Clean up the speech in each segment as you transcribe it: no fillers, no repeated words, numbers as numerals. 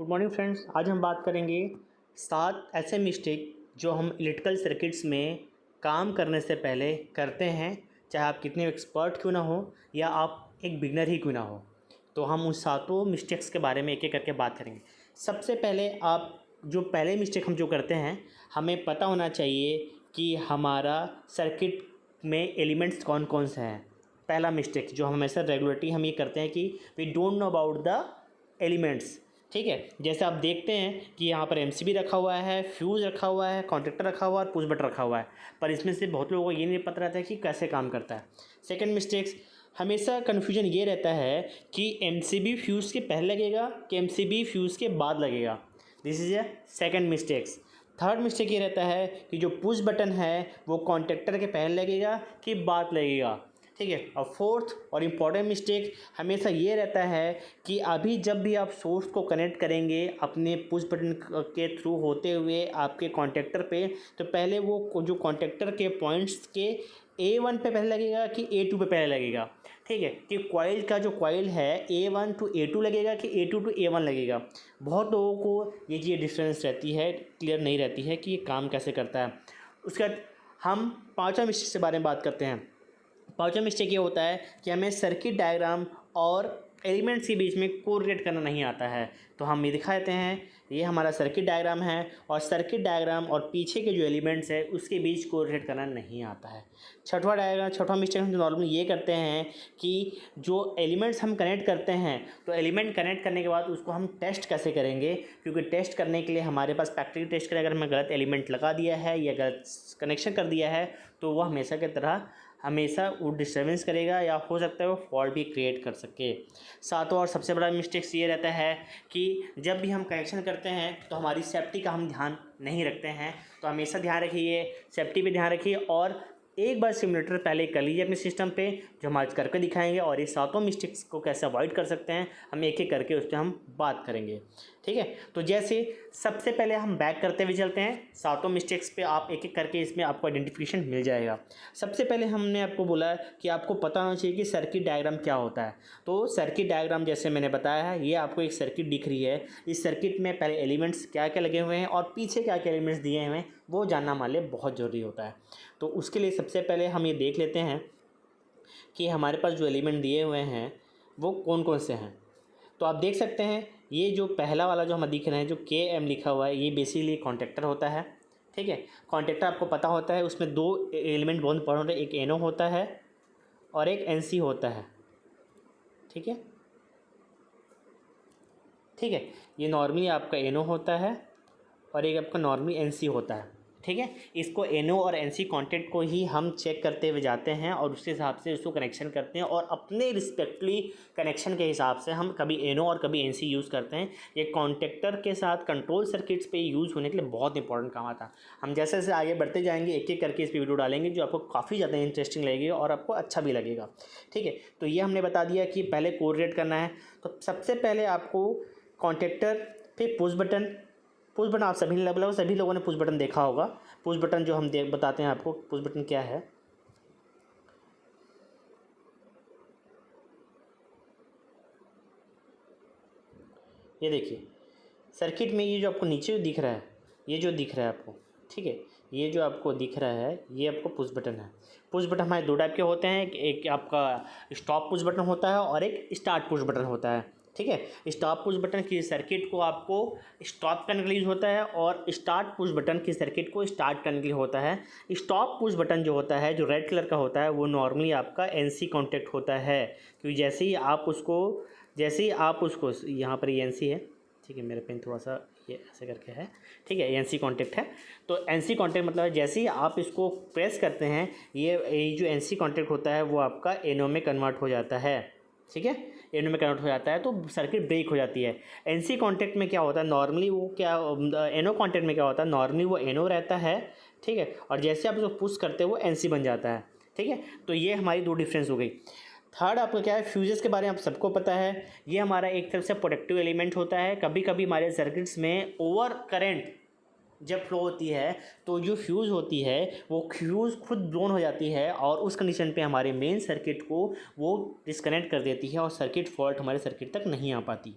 Good morning friends. आज हम बात करेंगे 7 ऐसे मिस्टेक जो हम इलेक्ट्रिकल सर्किट्स में काम करने से पहले करते हैं, चाहे आप कितने एक्सपर्ट क्यों ना हो या आप एक बिगनर ही क्यों ना हो। तो हम उन सातों मिस्टेक्स के बारे में एक एक करके बात करेंगे। सबसे पहले पहले मिस्टेक हम जो करते हैं, हमें पता होना चाहिए कि हमारा सर्किट में एलिमेंट्स कौन कौन से हैं। पहला मिस्टेक जो हम हमेशा रेगुलरली हम ये करते हैं कि we don't know about the elements. ठीक है, जैसे आप देखते हैं कि यहाँ पर एमसीबी रखा हुआ है, फ्यूज़ रखा हुआ है, कॉन्टेक्टर रखा हुआ है और पुश बटन रखा हुआ है, पर इसमें से बहुत लोगों को ये नहीं पता रहता है कि कैसे काम करता है। सेकंड मिस्टेक्स, हमेशा कन्फ्यूजन ये रहता है कि एमसीबी फ्यूज़ के पहले लगेगा कि एमसीबी फ्यूज़ के बाद लगेगा। This is a second mistakes. Third mistake ये रहता है कि जो पुश बटन है वो कॉन्टेक्टर के पहले लगेगा कि बाद लगेगा। ठीक है, और फोर्थ और इम्पॉर्टेंट मिस्टेक हमेशा ये रहता है कि अभी जब भी आप सोर्स को कनेक्ट करेंगे अपने पुश बटन के थ्रू होते हुए आपके कॉन्टेक्टर पे, तो पहले वो जो कॉन्टेक्टर के पॉइंट्स के A1 पे पहले लगेगा कि A2 पे पहले लगेगा। ठीक है, कि कॉइल का जो कॉइल है A1 टू A2 लगेगा कि A2 टू A1 लगेगा। बहुत लोगों को ये चीज़ डिफरेंस रहती है, क्लियर नहीं रहती है कि ये काम कैसे करता है। उसके बाद हम पाँचवा मिस्टेक के बारे में बात करते हैं। पाँचवा मिस्टेक ये होता है कि हमें सर्किट डायग्राम और एलिमेंट्स के बीच में कोरिलेट करना नहीं आता है। तो हम ये दिखा देते हैं, ये हमारा सर्किट डायग्राम है और सर्किट डायग्राम और पीछे के जो एलिमेंट्स है उसके बीच कोरिलेट करना नहीं आता है। छठवां मिस्टेक हम जो नॉर्मली ये करते हैं कि जो एलिमेंट्स हम कनेक्ट करते हैं, तो एलिमेंट कनेक्ट करने के बाद उसको हम टेस्ट कैसे करेंगे, क्योंकि टेस्ट करने के लिए हमारे पास प्रैक्टिकल टेस्ट करें, अगर हमें गलत एलिमेंट लगा दिया है या गलत कनेक्शन कर दिया है तो वह हमेशा वो डिस्टर्बेंस करेगा या हो सकता है वो फॉल्ट भी क्रिएट कर सके। सातवां और सबसे बड़ा मिस्टेक्स ये रहता है कि जब भी हम कनेक्शन करते हैं तो हमारी सेफ्टी का हम ध्यान नहीं रखते हैं। तो हमेशा ध्यान रखिए, सेफ्टी पे ध्यान रखिए और एक बार सिमुलेटर पहले कर लीजिए अपने सिस्टम पे, जो हम आज करके दिखाएंगे। और ये सातों मिस्टेक्स को कैसे अवॉइड कर सकते हैं हम एक एक करके उस पर हम बात करेंगे। ठीक है, तो जैसे सबसे पहले हम बैक करते हुए चलते हैं, सातों मिस्टेक्स पे आप एक एक करके इसमें आपको आइडेंटिफिकेशन मिल जाएगा। सबसे पहले हमने आपको बोला कि आपको पता होना चाहिए कि सर्किट डायग्राम क्या होता है। तो सर्किट डायग्राम जैसे मैंने बताया है, ये आपको एक सर्किट दिख रही है। इस सर्किट में पहले एलिमेंट्स क्या क्या लगे हुए हैं और पीछे क्या क्या एलिमेंट्स दिए हुए हैं वो जानना हमारे लिए बहुत ज़रूरी होता है। तो उसके लिए सबसे पहले हम ये देख लेते हैं कि हमारे पास जो एलिमेंट दिए हुए हैं वो कौन कौन से हैं। तो आप देख सकते हैं, ये जो पहला वाला जो हमें दिख रहा है जो KM लिखा हुआ है, ये बेसिकली कॉन्टेक्टर होता है। ठीक है, कॉन्टेक्टर आपको पता होता है, उसमें दो एलिमेंट बहुत इंपॉर्टेंट है, एक NO होता है और एक NC होता है। ठीक है, ठीक है, ये नॉर्मली आपका NO होता है और एक आपका नॉर्मली NC होता है। ठीक है, इसको NO और NC कॉन्टेक्ट को ही हम चेक करते हुए जाते हैं और उसके हिसाब से उसको कनेक्शन करते हैं और अपने रिस्पेक्टली कनेक्शन के हिसाब से हम कभी NO और कभी NC यूज़ करते हैं। ये कॉन्टेक्टर के साथ कंट्रोल सर्किट्स पे यूज़ होने के लिए बहुत इंपॉर्टेंट काम आता है। हम जैसे जैसे आगे बढ़ते जाएंगे एक एक करके इस पर वीडियो डालेंगे जो आपको काफ़ी ज़्यादा इंटरेस्टिंग लगेगी और आपको अच्छा भी लगेगा। ठीक है, तो ये हमने बता दिया कि पहले कोरिलेट करना है। तो सबसे पहले आपको कॉन्टेक्टर पे पुश बटन आप सभी लोगों ने पुश बटन देखा होगा। पुश बटन जो हम बताते हैं आपको पुश बटन क्या है। ये देखिए सर्किट में ये जो आपको नीचे दिख रहा है, ये जो दिख रहा है आपको, ठीक है, ये जो आपको दिख रहा है ये आपको पुश बटन है। पुश बटन हमारे दो टाइप के होते हैं, एक आपका स्टॉप पुश बटन होता है और एक स्टार्ट पुश बटन होता है। ठीक है, स्टॉप पुश बटन की सर्किट को आपको स्टॉप करने के लिए यूज़ होता है और स्टार्ट पुश बटन की सर्किट को स्टार्ट करने के लिए होता है। स्टॉप पुश बटन जो होता है, जो रेड कलर का होता है, वो नॉर्मली आपका NC कॉन्टेक्ट होता है, क्योंकि जैसे ही आप उसको यहाँ पर ये NC है। ठीक है, मेरे पेन थोड़ा सा ये ऐसे करके है। ठीक है, NC कॉन्टेक्ट है। तो NC कॉन्टेक्ट मतलब है जैसे ही आप इसको प्रेस करते हैं ये जो NC कॉन्टेक्ट होता है वो आपका NO में कन्वर्ट हो जाता है। ठीक है, NO में कन्वर्ट हो जाता है तो सर्किट ब्रेक हो जाती है। NC कॉन्टेक्ट में क्या होता है नॉर्मली NO कॉन्टेक्ट में क्या होता है नॉर्मली वो NO रहता है। ठीक है, और जैसे आप उसको पुश करते हो वो NC बन जाता है। ठीक है, तो ये हमारी दो डिफरेंस हो गई। थर्ड आपको क्या है, फ्यूजेस के बारे में आप सबको पता है, ये हमारा एक तरफ से प्रोटेक्टिव एलिमेंट होता है। कभी कभी हमारे सर्किट्स में ओवर करंट जब फ्लो होती है तो जो फ्यूज़ होती है वो फ्यूज़ खुद ब्लोन हो जाती है और उस कंडीशन पे हमारे मेन सर्किट को वो डिस्कनेक्ट कर देती है और सर्किट फॉल्ट हमारे सर्किट तक नहीं आ पाती।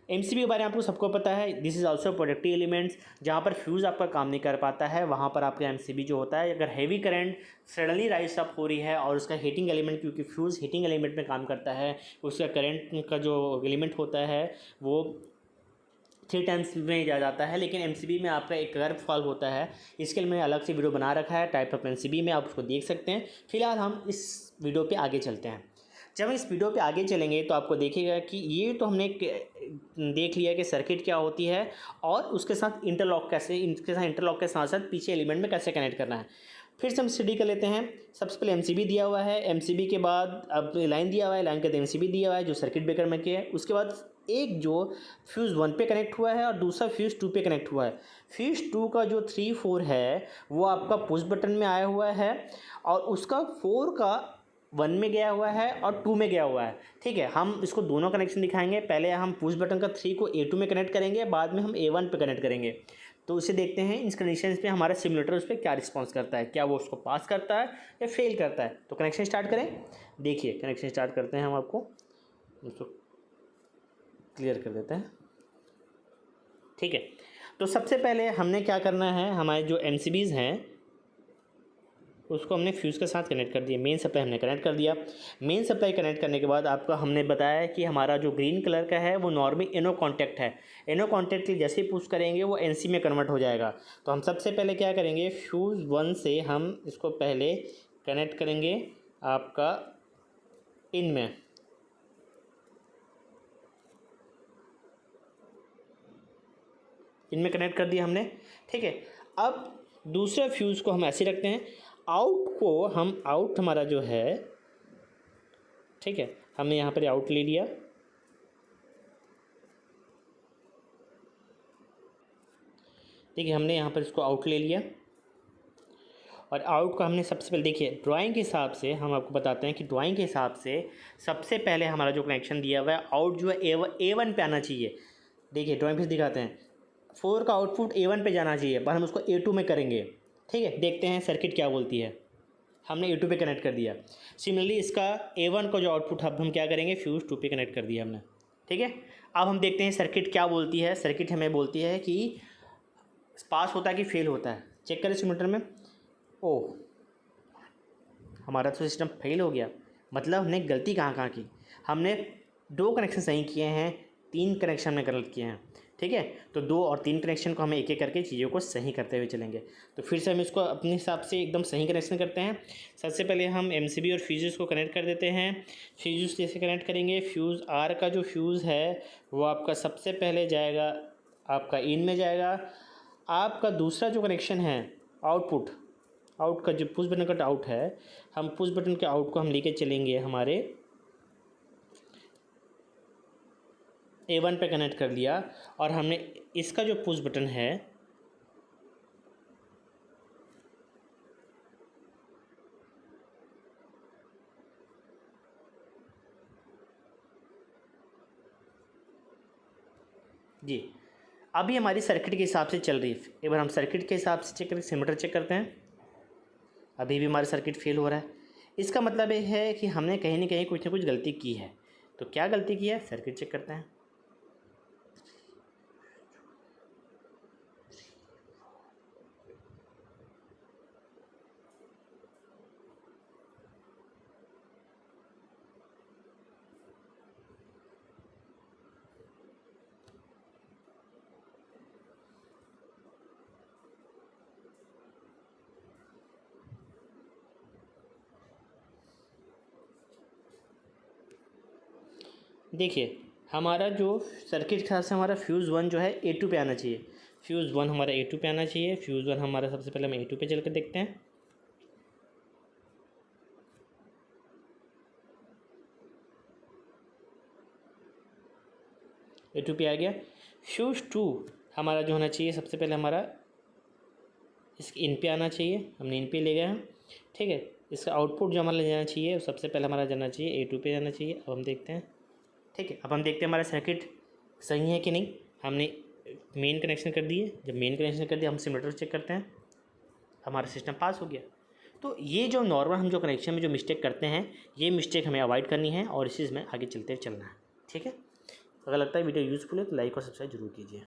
एमसीबी के बारे में आपको सबको पता है, this is also productive elements. जहाँ पर फ्यूज़ आपका काम नहीं कर पाता है वहाँ पर आपका एमसीबी जो होता है, अगर heavy current suddenly rise up हो रही है और उसका हीटिंग एलिमेंट, क्योंकि फ्यूज़ हीटिंग एलिमेंट में काम करता है, उसका करंट का जो एलिमेंट होता है वो 3 टाइम्स में जा जाता है। लेकिन एमसीबी में आपका एक कर्व सॉल्व होता है, इसके लिए मैंने अलग से वीडियो बना रखा है टाइप ऑफ एमसीबी में, आप उसको देख सकते हैं। फिलहाल हम इस वीडियो पे आगे चलते हैं। जब हम इस वीडियो पे आगे चलेंगे तो आपको देखिएगा कि ये तो हमने देख लिया कि सर्किट क्या होती है और उसके साथ इंटरलॉक कैसे, इनके साथ इंटरलॉक के साथ साथ पीछे एलिमेंट में कैसे कनेक्ट करना है। फिर से हम स्टडी कर लेते हैं। सबसे पहले एमसीबी दिया हुआ है, एमसीबी के बाद अब लाइन दिया हुआ है, लाइन के बाद एमसीबी दिया हुआ है जो सर्किट ब्रेकर में किया है। उसके बाद एक जो फ्यूज़ 1 पे कनेक्ट हुआ है और दूसरा फ्यूज़ 2 पे कनेक्ट हुआ है। फ्यूज़ 2 का जो 3 4 है वो आपका पुश बटन में आया हुआ है और उसका 4 का 1 में गया हुआ है और 2 में गया हुआ है। ठीक है, हम इसको दोनों कनेक्शन दिखाएंगे। पहले हम पुश बटन का 3 को A2 में कनेक्ट करेंगे, बाद में हम A1 पे कनेक्ट करेंगे। तो उसे देखते हैं इन कंडीशंस पे हमारा सिमुलेटर उस पर क्या रिस्पॉन्स करता है, क्या वो उसको पास करता है या फेल करता है। तो कनेक्शन स्टार्ट करें। देखिए कनेक्शन स्टार्ट करते हैं, हम आपको उसको क्लियर कर देते हैं। ठीक है, तो सबसे पहले हमने क्या करना है, हमारे जो एमसीबीज़ हैं उसको हमने फ्यूज़ के साथ कनेक्ट कर दिया। मेन सप्लाई हमने कनेक्ट कर दिया। मेन सप्लाई कनेक्ट करने के बाद आपका हमने बताया कि हमारा जो ग्रीन कलर का है वो नॉर्मल एनो कॉन्टैक्ट है। एनो कॉन्टैक्ट के लिए जैसे ही पुश करेंगे वो एनसी में कन्वर्ट हो जाएगा। तो हम सबसे पहले क्या करेंगे, फ्यूज़ 1 से हम इसको पहले कनेक्ट करेंगे आपका इन में। इनमें कनेक्ट कर दिया हमने। ठीक है, अब दूसरे फ्यूज़ को हम ऐसे रखते हैं। आउट को हम, आउट हमारा जो है, ठीक है, हमने यहाँ पर आउट ले लिया। ठीक है, हमने यहाँ पर इसको आउट ले लिया और आउट का हमने सबसे पहले, देखिए ड्राइंग के हिसाब से हम आपको बताते हैं कि ड्राइंग के हिसाब से सबसे पहले हमारा जो कनेक्शन दिया हुआ है आउट जो है A1 पे आना चाहिए। देखिए ड्राइंग पे दिखाते हैं 4 का आउटपुट A1 पे जाना चाहिए, पर हम उसको A2 में करेंगे। ठीक है, देखते हैं सर्किट क्या बोलती है। हमने A2 पे कनेक्ट कर दिया। सिमिलरली इसका A1 का जो आउटपुट अब हम क्या करेंगे, फ्यूज़ 2 पे कनेक्ट कर दिया हमने। ठीक है, अब हम देखते हैं सर्किट क्या बोलती है। सर्किट हमें बोलती है कि पास होता है कि फेल होता है। चेक करें सिमुलेटर में। ओह, हमारा तो सिस्टम फेल हो गया। मतलब हमने गलती कहाँ की, हमने 2 कनेक्शन सही किए हैं, 3 कनेक्शन में गलत किए हैं। ठीक है, तो 2 और 3 कनेक्शन को हमें एक एक करके चीज़ों को सही करते हुए चलेंगे। तो फिर से हम इसको अपने हिसाब से एकदम सही कनेक्शन करते हैं। सबसे पहले हम एमसीबी और फ्यूज़ को कनेक्ट कर देते हैं। फ्यूज़ जैसे कनेक्ट करेंगे, फ्यूज़ आर का जो फ्यूज़ है वो आपका सबसे पहले जाएगा आपका इन में जाएगा। आपका दूसरा जो कनेक्शन है आउटपुट, आउट का जो पुश बटन का आउट है, हम पुश बटन के आउट को हम लेके चलेंगे हमारे A1 पे कनेक्ट कर लिया और हमने इसका जो पुश बटन है जी, अभी हमारी सर्किट के हिसाब से चल रही है। एक बार हम सर्किट के हिसाब से चेक करें, सिमुलेटर चेक करते हैं। अभी भी हमारा सर्किट फेल हो रहा है। इसका मतलब ये है कि हमने कहीं ना कहीं कुछ ना कुछ गलती की है। तो क्या गलती की है, सर्किट चेक करते हैं। देखिए हमारा जो सर्किट के हिसाब से हमारा फ्यूज़ 1 जो है A2 पे आना चाहिए। फ्यूज़ 1 हमारा A2 पे आना चाहिए। फ्यूज़ 1 हमारा सबसे पहले हम A2 पे चल कर देखते हैं। A2 पे आ गया। फ्यूज़ 2 हमारा जो होना चाहिए, सबसे पहले हमारा इस इन पे आना चाहिए। हमने इन पे ले गए हैं। ठीक है, इसका आउटपुट जो हमारा ले जाना चाहिए सबसे पहले हमारा जाना चाहिए A2 पे जाना चाहिए। अब हम देखते हैं। ठीक है, अब हम देखते हैं हमारा सर्किट सही है कि नहीं। हमने मेन कनेक्शन कर दिए। जब मेन कनेक्शन कर दिया हम सिमुलेटर चेक करते हैं, हमारा सिस्टम पास हो गया। तो ये जो नॉर्मल हम जो कनेक्शन में जो मिस्टेक करते हैं, ये मिस्टेक हमें अवॉइड करनी है और इस चीज़ में आगे चलते चलना है। ठीक है, अगर लगता है वीडियो यूज़फुल है तो लाइक और सब्सक्राइब जरूर कीजिए।